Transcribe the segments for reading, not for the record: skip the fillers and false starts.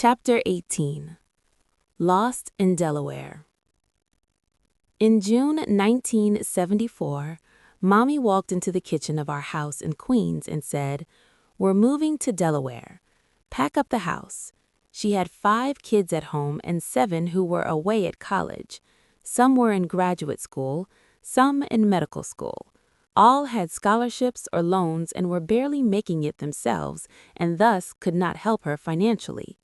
Chapter 18. Lost in Delaware. In June 1974, Mommy walked into the kitchen of our house in Queens and said, "We're moving to Delaware. Pack up the house." She had 5 kids at home and 7 who were away at college. Some were in graduate school, some in medical school. All had scholarships or loans and were barely making it themselves and thus could not help her financially.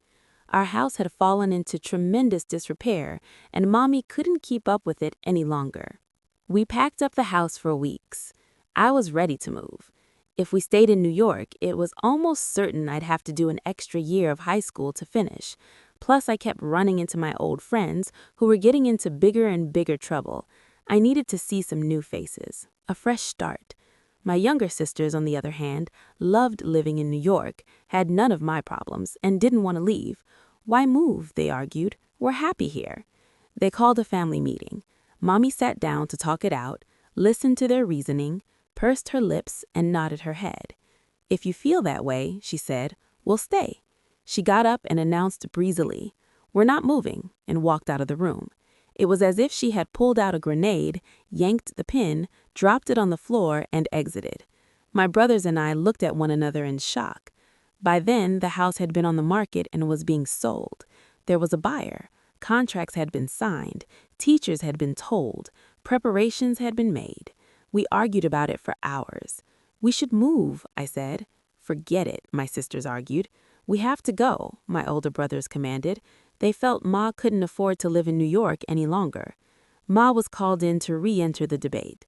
Our house had fallen into tremendous disrepair, and Mommy couldn't keep up with it any longer. We packed up the house for weeks. I was ready to move. If we stayed in New York, it was almost certain I'd have to do an extra year of high school to finish. Plus, I kept running into my old friends who were getting into bigger and bigger trouble. I needed to see some new faces, a fresh start. My younger sisters, on the other hand, loved living in New York, had none of my problems, and didn't want to leave. Why move, they argued. We're happy here. They called a family meeting. Mommy sat down to talk it out, listened to their reasoning, pursed her lips, and nodded her head. "If you feel that way," she said, "we'll stay." She got up and announced breezily, "We're not moving," and walked out of the room. It was as if she had pulled out a grenade, yanked the pin, dropped it on the floor, and exited. My brothers and I looked at one another in shock. By then, the house had been on the market and was being sold. There was a buyer. Contracts had been signed. Teachers had been told. Preparations had been made. We argued about it for hours. "We should move," I said. "Forget it," my sisters argued. "We have to go," my older brothers commanded. They felt Ma couldn't afford to live in New York any longer. Ma was called in to re-enter the debate.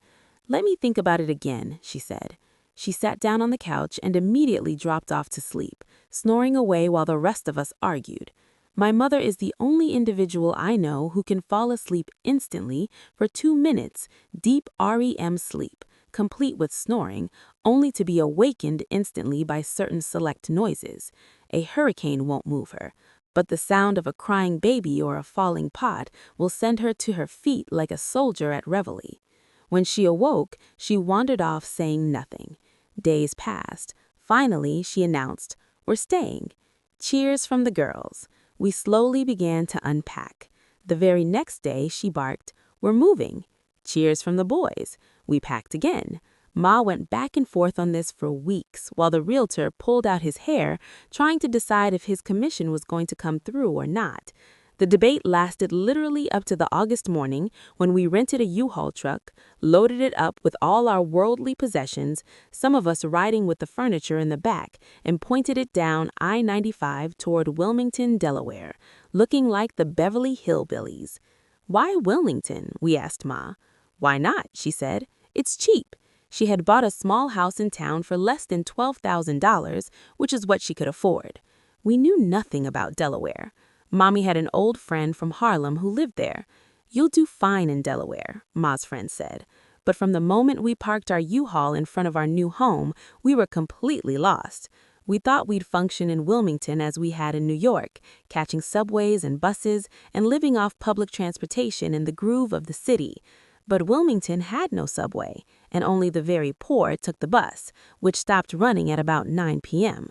"Let me think about it again," she said. She sat down on the couch and immediately dropped off to sleep, snoring away while the rest of us argued. My mother is the only individual I know who can fall asleep instantly for 2 minutes, deep REM sleep, complete with snoring, only to be awakened instantly by certain select noises. A hurricane won't move her, but the sound of a crying baby or a falling pot will send her to her feet like a soldier at reveille. When she awoke, she wandered off saying nothing. Days passed. Finally, she announced, "We're staying." Cheers from the girls. We slowly began to unpack. The very next day, she barked, "We're moving." Cheers from the boys. We packed again. Ma went back and forth on this for weeks while the realtor pulled out his hair trying to decide if his commission was going to come through or not. The debate lasted literally up to the August morning when we rented a U-Haul truck, loaded it up with all our worldly possessions, some of us riding with the furniture in the back, and pointed it down I-95 toward Wilmington, Delaware, looking like the Beverly Hillbillies. "Why Wilmington?" we asked Ma. "Why not?" she said. "It's cheap." She had bought a small house in town for less than $12,000, which is what she could afford. We knew nothing about Delaware. Mommy had an old friend from Harlem who lived there. "You'll do fine in Delaware," Ma's friend said. But from the moment we parked our U-Haul in front of our new home, we were completely lost. We thought we'd function in Wilmington as we had in New York, catching subways and buses and living off public transportation in the groove of the city. But Wilmington had no subway, and only the very poor took the bus, which stopped running at about 9 p.m.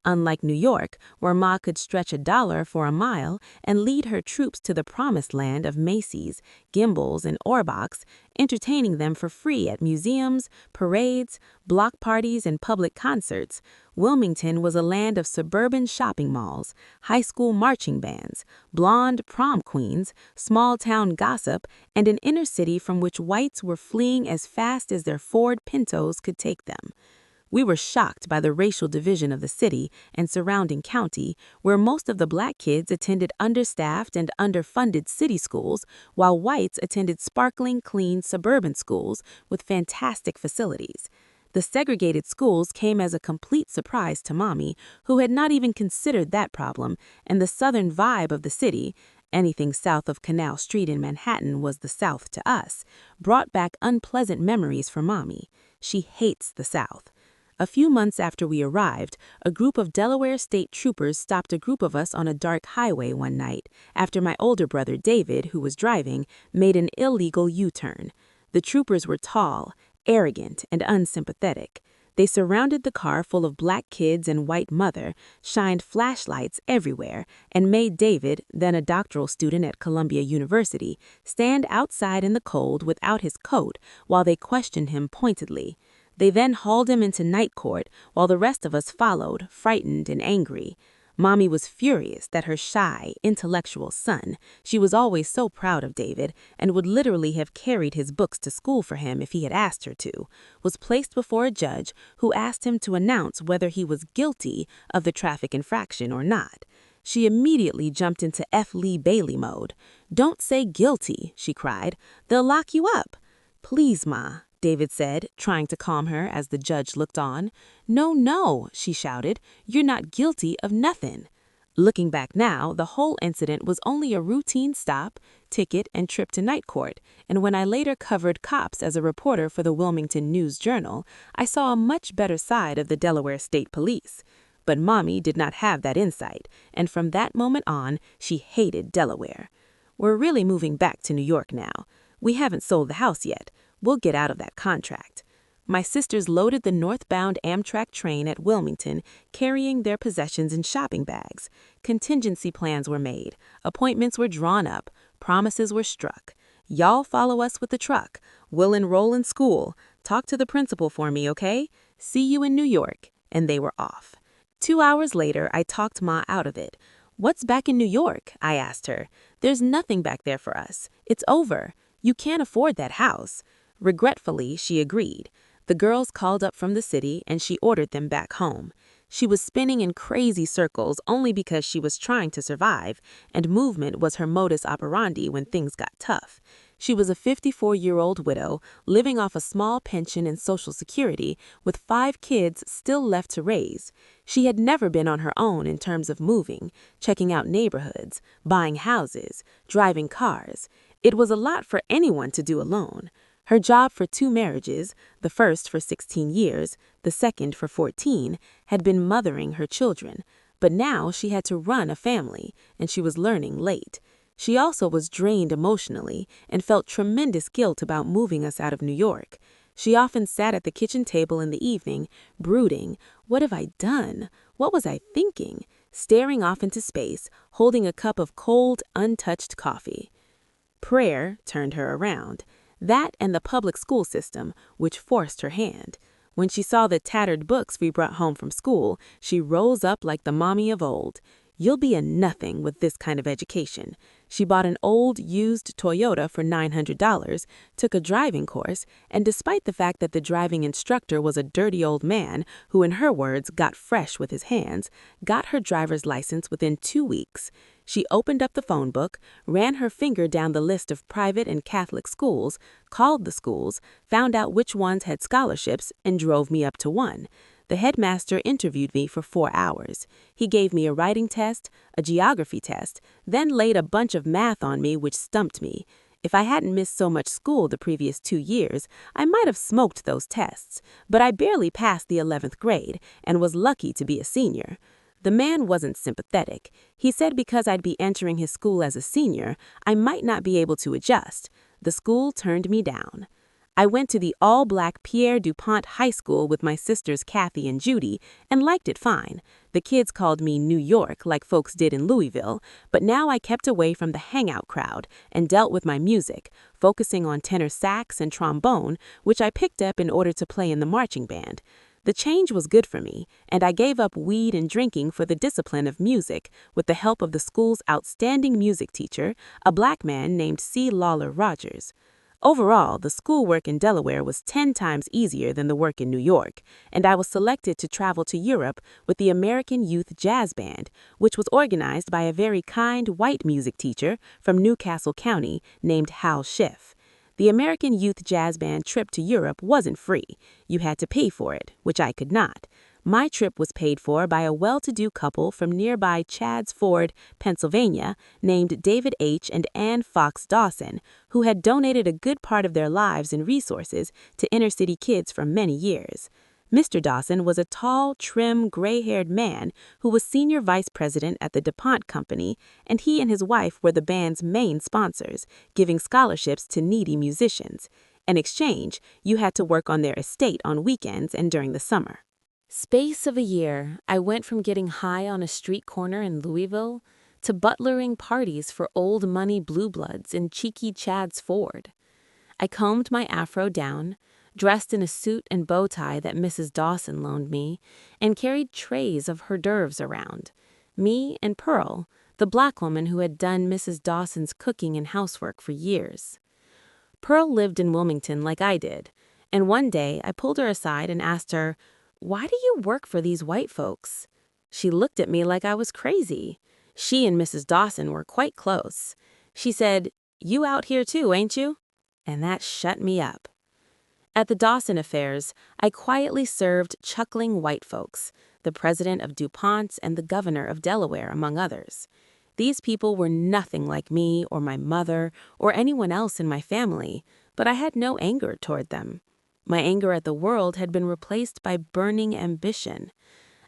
Unlike New York, where Ma could stretch $1 for a mile and lead her troops to the promised land of Macy's, Gimbel's, and Orbach's, entertaining them for free at museums, parades, block parties, and public concerts, Wilmington was a land of suburban shopping malls, high school marching bands, blonde prom queens, small-town gossip, and an inner city from which whites were fleeing as fast as their Ford Pintos could take them. We were shocked by the racial division of the city and surrounding county, where most of the black kids attended understaffed and underfunded city schools, while whites attended sparkling, clean suburban schools with fantastic facilities. The segregated schools came as a complete surprise to Mommy, who had not even considered that problem, and the southern vibe of the city, anything south of Canal Street in Manhattan was the South to us, brought back unpleasant memories for Mommy. She hates the South. A few months after we arrived, a group of Delaware state troopers stopped a group of us on a dark highway one night after my older brother David, who was driving, made an illegal U-turn. The troopers were tall, arrogant, and unsympathetic. They surrounded the car full of black kids and white mother, shined flashlights everywhere, and made David, then a doctoral student at Columbia University, stand outside in the cold without his coat while they questioned him pointedly. They then hauled him into night court while the rest of us followed, frightened and angry. Mommy was furious that her shy, intellectual son, she was always so proud of David and would literally have carried his books to school for him if he had asked her to, was placed before a judge who asked him to announce whether he was guilty of the traffic infraction or not. She immediately jumped into F. Lee Bailey mode. "Don't say guilty," she cried. "They'll lock you up." "Please, Ma," David said, trying to calm her as the judge looked on. "No, no," she shouted. "You're not guilty of nothing." Looking back now, the whole incident was only a routine stop, ticket, and trip to night court, and when I later covered cops as a reporter for the Wilmington News-Journal, I saw a much better side of the Delaware State Police. But Mommy did not have that insight, and from that moment on, she hated Delaware. We're really moving back to New York now. We haven't sold the house yet. We'll get out of that contract. My sisters loaded the northbound Amtrak train at Wilmington, carrying their possessions in shopping bags. Contingency plans were made, appointments were drawn up, promises were struck. "Y'all follow us with the truck. We'll enroll in school. Talk to the principal for me, okay? See you in New York." And they were off. 2 hours later, I talked Ma out of it. "What's back in New York?" I asked her. "There's nothing back there for us. It's over. You can't afford that house." Regretfully, she agreed. The girls called up from the city and she ordered them back home. She was spinning in crazy circles only because she was trying to survive, and movement was her modus operandi when things got tough. She was a 54-year-old widow living off a small pension and Social Security with 5 kids still left to raise. She had never been on her own in terms of moving, checking out neighborhoods, buying houses, driving cars. It was a lot for anyone to do alone. Her job for 2 marriages, the first for 16 years, the second for 14, had been mothering her children. But now she had to run a family, and she was learning late. She also was drained emotionally and felt tremendous guilt about moving us out of New York. She often sat at the kitchen table in the evening, brooding, "What have I done? What was I thinking?" staring off into space, holding a cup of cold, untouched coffee. Prayer turned her around. That and the public school system, which forced her hand. When she saw the tattered books we brought home from school, she rose up like the mommy of old. "You'll be a nothing with this kind of education." She bought an old, used Toyota for $900, took a driving course, and despite the fact that the driving instructor was a dirty old man who, in her words, got fresh with his hands, got her driver's license within 2 weeks. She opened up the phone book, ran her finger down the list of private and Catholic schools, called the schools, found out which ones had scholarships, and drove me up to one. The headmaster interviewed me for 4 hours. He gave me a writing test, a geography test, then laid a bunch of math on me which stumped me. If I hadn't missed so much school the previous 2 years, I might have smoked those tests, but I barely passed the 11th grade and was lucky to be a senior. The man wasn't sympathetic. He said because I'd be entering his school as a senior, I might not be able to adjust. The school turned me down. I went to the all-black Pierre DuPont High School with my sisters Kathy and Judy and liked it fine. The kids called me New York like folks did in Louisville, but now I kept away from the hangout crowd and dealt with my music, focusing on tenor sax and trombone, which I picked up in order to play in the marching band. The change was good for me, and I gave up weed and drinking for the discipline of music with the help of the school's outstanding music teacher, a black man named C. Lawler Rogers. Overall, the schoolwork in Delaware was 10 times easier than the work in New York, and I was selected to travel to Europe with the American Youth Jazz Band, which was organized by a very kind white music teacher from Newcastle County named Hal Schiff. The American Youth Jazz Band trip to Europe wasn't free. You had to pay for it, which I could not. My trip was paid for by a well-to-do couple from nearby Chadds Ford, Pennsylvania, named David H. and Ann Fox Dawson, who had donated a good part of their lives and resources to inner-city kids for many years. Mr. Dawson was a tall, trim, gray-haired man who was senior vice president at the DuPont Company, and he and his wife were the band's main sponsors, giving scholarships to needy musicians. In exchange, you had to work on their estate on weekends and during the summer. Space of a year, I went from getting high on a street corner in Louisville to butlering parties for old money blue bloods in cheeky Chad's Ford. I combed my afro down, dressed in a suit and bow tie that Mrs. Dawson loaned me, and carried trays of hors d'oeuvres around. Me and Pearl, the black woman who had done Mrs. Dawson's cooking and housework for years. Pearl lived in Wilmington like I did, and one day I pulled her aside and asked her, "Why do you work for these white folks?" She looked at me like I was crazy. She and Mrs. Dawson were quite close. She said, "You out here too, ain't you?" And that shut me up. At the Dawson affairs, I quietly served chuckling white folks, the president of DuPont's and the governor of Delaware, among others. These people were nothing like me or my mother or anyone else in my family, but I had no anger toward them. My anger at the world had been replaced by burning ambition.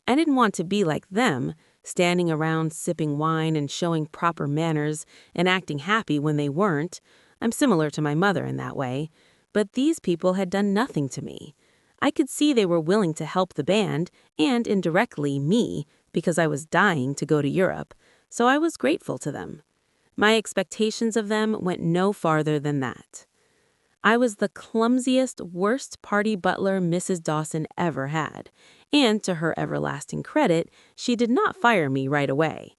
I didn't want to be like them, standing around sipping wine and showing proper manners and acting happy when they weren't. I'm similar to my mother in that way. But these people had done nothing to me. I could see they were willing to help the band, and indirectly me, because I was dying to go to Europe, so I was grateful to them. My expectations of them went no farther than that. I was the clumsiest, worst party butler Mrs. Dawson ever had, and to her everlasting credit, she did not fire me right away.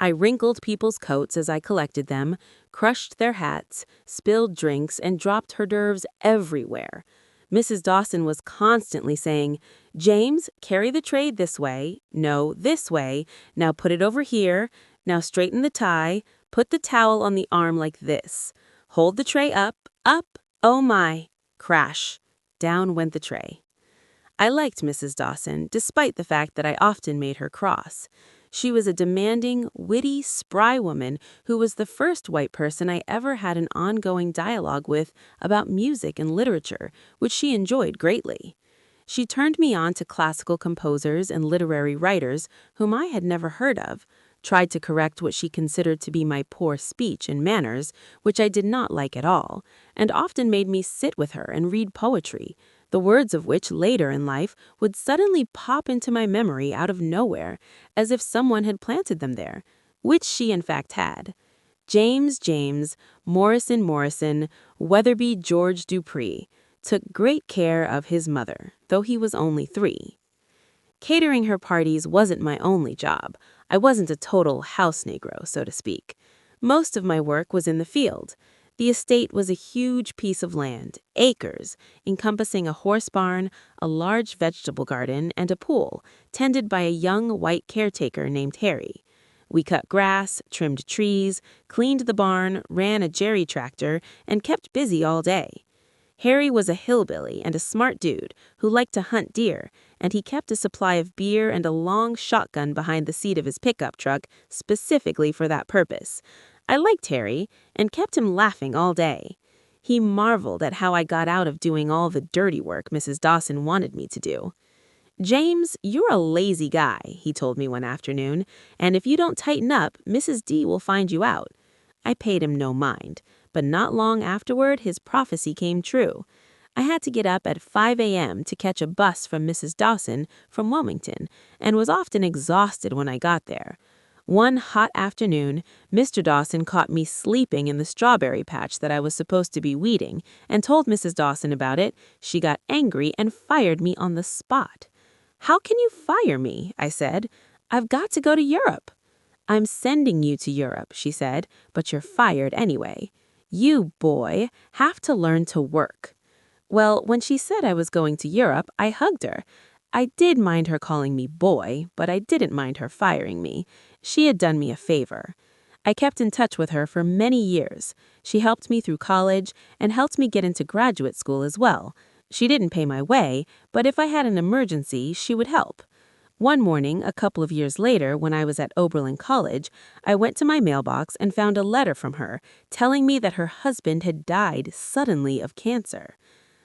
I wrinkled people's coats as I collected them, crushed their hats, spilled drinks, and dropped hors d'oeuvres everywhere. Mrs. Dawson was constantly saying, "James, carry the tray this way. No, this way. Now put it over here. Now straighten the tie. Put the towel on the arm like this. Hold the tray up, up. Oh my." Crash. Down went the tray. I liked Mrs. Dawson, despite the fact that I often made her cross. She was a demanding, witty, spry woman who was the first white person I ever had an ongoing dialogue with about music and literature, which she enjoyed greatly. She turned me on to classical composers and literary writers whom I had never heard of, tried to correct what she considered to be my poor speech and manners, which I did not like at all, and often made me sit with her and read poetry, the words of which later in life would suddenly pop into my memory out of nowhere, as if someone had planted them there, which she in fact had. James James, Morrison Morrison, Weatherby George Dupree, took great care of his mother, though he was only 3. Catering her parties wasn't my only job. I wasn't a total house negro, so to speak. Most of my work was in the field. The estate was a huge piece of land, acres, encompassing a horse barn, a large vegetable garden, and a pool, tended by a young white caretaker named Harry. We cut grass, trimmed trees, cleaned the barn, ran a jerry tractor, and kept busy all day. Harry was a hillbilly and a smart dude who liked to hunt deer, and he kept a supply of beer and a long shotgun behind the seat of his pickup truck specifically for that purpose. I liked Harry and kept him laughing all day. He marveled at how I got out of doing all the dirty work Mrs. Dawson wanted me to do. "James, you're a lazy guy," he told me one afternoon, "and if you don't tighten up, Mrs. D will find you out." I paid him no mind, but not long afterward his prophecy came true. I had to get up at 5 a.m. to catch a bus from Mrs. Dawson from Wilmington, and was often exhausted when I got there. One hot afternoon, Mr. Dawson caught me sleeping in the strawberry patch that I was supposed to be weeding and told Mrs. Dawson about it. She got angry and fired me on the spot. "How can you fire me?" I said. "I've got to go to Europe." "I'm sending you to Europe," she said, "but you're fired anyway. You, boy, have to learn to work." Well, when she said I was going to Europe, I hugged her. I did mind her calling me boy, but I didn't mind her firing me. She had done me a favor. I kept in touch with her for many years. She helped me through college and helped me get into graduate school as well. She didn't pay my way, but if I had an emergency, she would help. One morning, a couple of years later, when I was at Oberlin College, I went to my mailbox and found a letter from her telling me that her husband had died suddenly of cancer.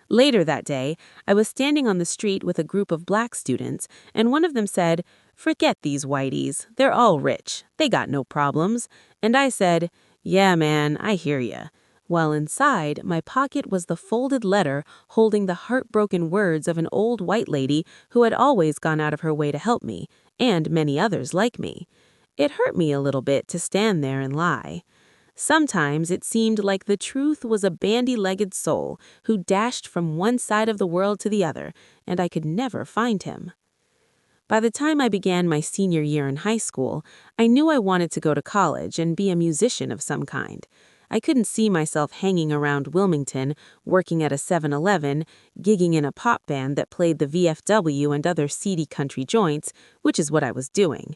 Later that day, I was standing on the street with a group of black students, and one of them said, "Forget these whiteys. They're all rich. They got no problems." And I said, "Yeah, man, I hear ya. while inside my pocket was the folded letter holding the heartbroken words of an old white lady who had always gone out of her way to help me, and many others like me. It hurt me a little bit to stand there and lie. Sometimes it seemed like the truth was a bandy-legged soul who dashed from one side of the world to the other, and I could never find him. By the time I began my senior year in high school, I knew I wanted to go to college and be a musician of some kind. I couldn't see myself hanging around Wilmington, working at a 7-Eleven, gigging in a pop band that played the VFW and other seedy country joints, which is what I was doing.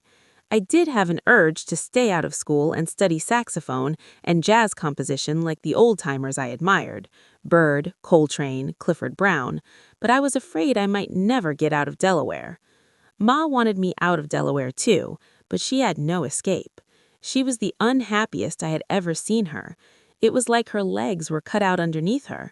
I did have an urge to stay out of school and study saxophone and jazz composition like the old-timers I admired, Bird, Coltrane, Clifford Brown, but I was afraid I might never get out of Delaware. Ma wanted me out of Delaware too, but she had no escape. She was the unhappiest I had ever seen her. It was like her legs were cut out underneath her.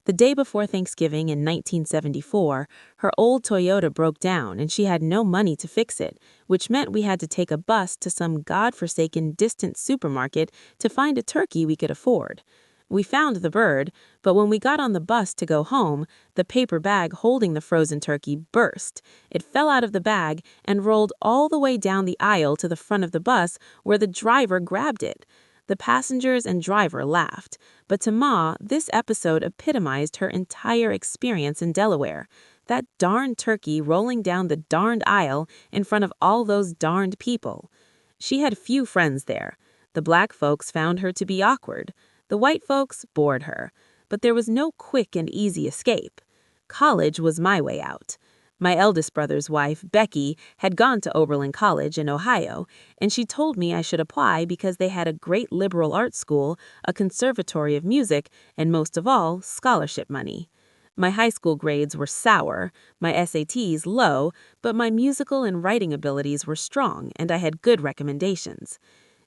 The day before Thanksgiving in 1974, her old Toyota broke down and she had no money to fix it, which meant we had to take a bus to some godforsaken distant supermarket to find a turkey we could afford. We found the bird, but when we got on the bus to go home, the paper bag holding the frozen turkey burst. It fell out of the bag and rolled all the way down the aisle to the front of the bus where the driver grabbed it. The passengers and driver laughed, but to Ma, this episode epitomized her entire experience in Delaware. That darned turkey rolling down the darned aisle in front of all those darned people. She had few friends there. The black folks found her to be awkward. The white folks bored her, but there was no quick and easy escape. College was my way out. My eldest brother's wife, Becky, had gone to Oberlin College in Ohio, and she told me I should apply because they had a great liberal arts school, a conservatory of music, and most of all, scholarship money. My high school grades were sour, my SATs low, but my musical and writing abilities were strong, and I had good recommendations.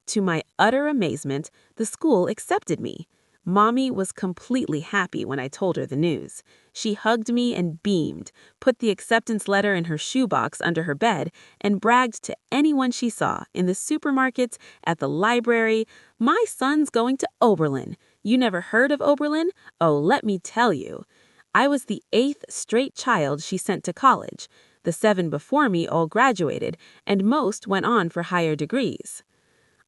To my utter amazement, the school accepted me. Mommy was completely happy when I told her the news. She hugged me and beamed, put the acceptance letter in her shoebox under her bed, and bragged to anyone she saw, in the supermarkets, at the library, "My son's going to Oberlin. You never heard of Oberlin? Oh, let me tell you." I was the 8th straight child she sent to college. The 7 before me all graduated, and most went on for higher degrees.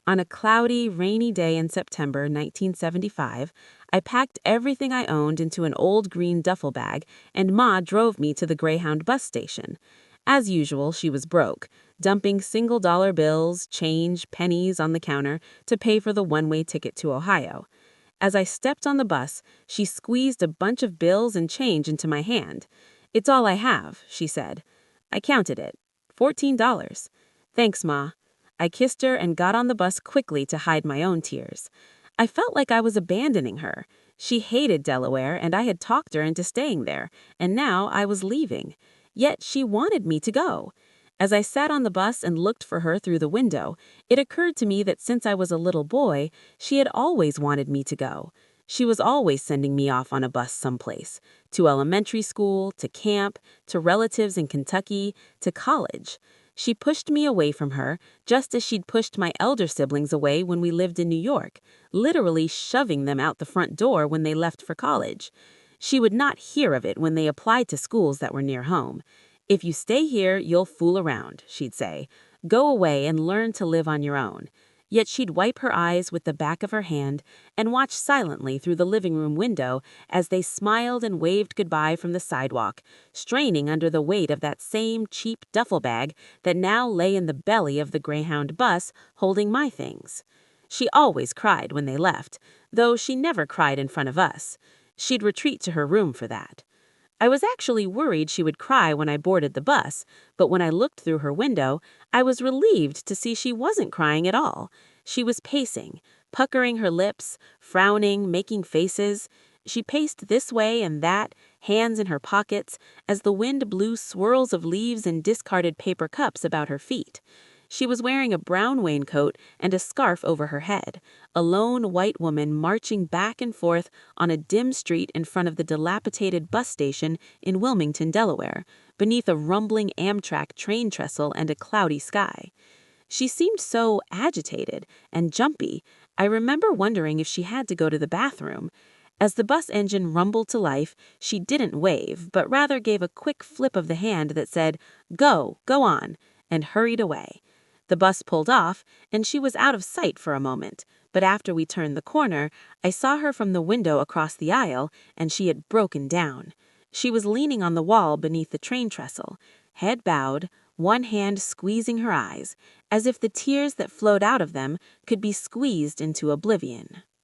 On a cloudy, rainy day in September 1975, I packed everything I owned into an old green duffel bag, and Ma drove me to the Greyhound bus station. As usual, she was broke, dumping single-dollar bills, change, pennies on the counter to pay for the one-way ticket to Ohio. As I stepped on the bus, she squeezed a bunch of bills and change into my hand. "It's all I have," she said. I counted it. $14. "Thanks, Ma." I kissed her and got on the bus quickly to hide my own tears. I felt like I was abandoning her. She hated Delaware, and I had talked her into staying there, and now I was leaving. Yet she wanted me to go. As I sat on the bus and looked for her through the window, it occurred to me that since I was a little boy, she had always wanted me to go. She was always sending me off on a bus someplace, to elementary school, to camp, to relatives in Kentucky, to college. She pushed me away from her, just as she'd pushed my elder siblings away when we lived in New York, literally shoving them out the front door when they left for college. She would not hear of it when they applied to schools that were near home. "If you stay here, you'll fool around," she'd say. "Go away and learn to live on your own." Yet she'd wipe her eyes with the back of her hand and watch silently through the living room window as they smiled and waved goodbye from the sidewalk, straining under the weight of that same cheap duffel bag that now lay in the belly of the Greyhound bus holding my things. She always cried when they left, though she never cried in front of us. She'd retreat to her room for that. I was actually worried she would cry when I boarded the bus, but when I looked through her window, I was relieved to see she wasn't crying at all. She was pacing, puckering her lips, frowning, making faces. She paced this way and that, hands in her pockets, as the wind blew swirls of leaves and discarded paper cups about her feet. She was wearing a brown raincoat and a scarf over her head, a lone white woman marching back and forth on a dim street in front of the dilapidated bus station in Wilmington, Delaware, beneath a rumbling Amtrak train trestle and a cloudy sky. She seemed so agitated and jumpy. I remember wondering if she had to go to the bathroom. As the bus engine rumbled to life, she didn't wave, but rather gave a quick flip of the hand that said, "Go, go on," and hurried away. The bus pulled off, and she was out of sight for a moment, but after we turned the corner, I saw her from the window across the aisle, and she had broken down. She was leaning on the wall beneath the train trestle, head bowed, one hand squeezing her eyes, as if the tears that flowed out of them could be squeezed into oblivion.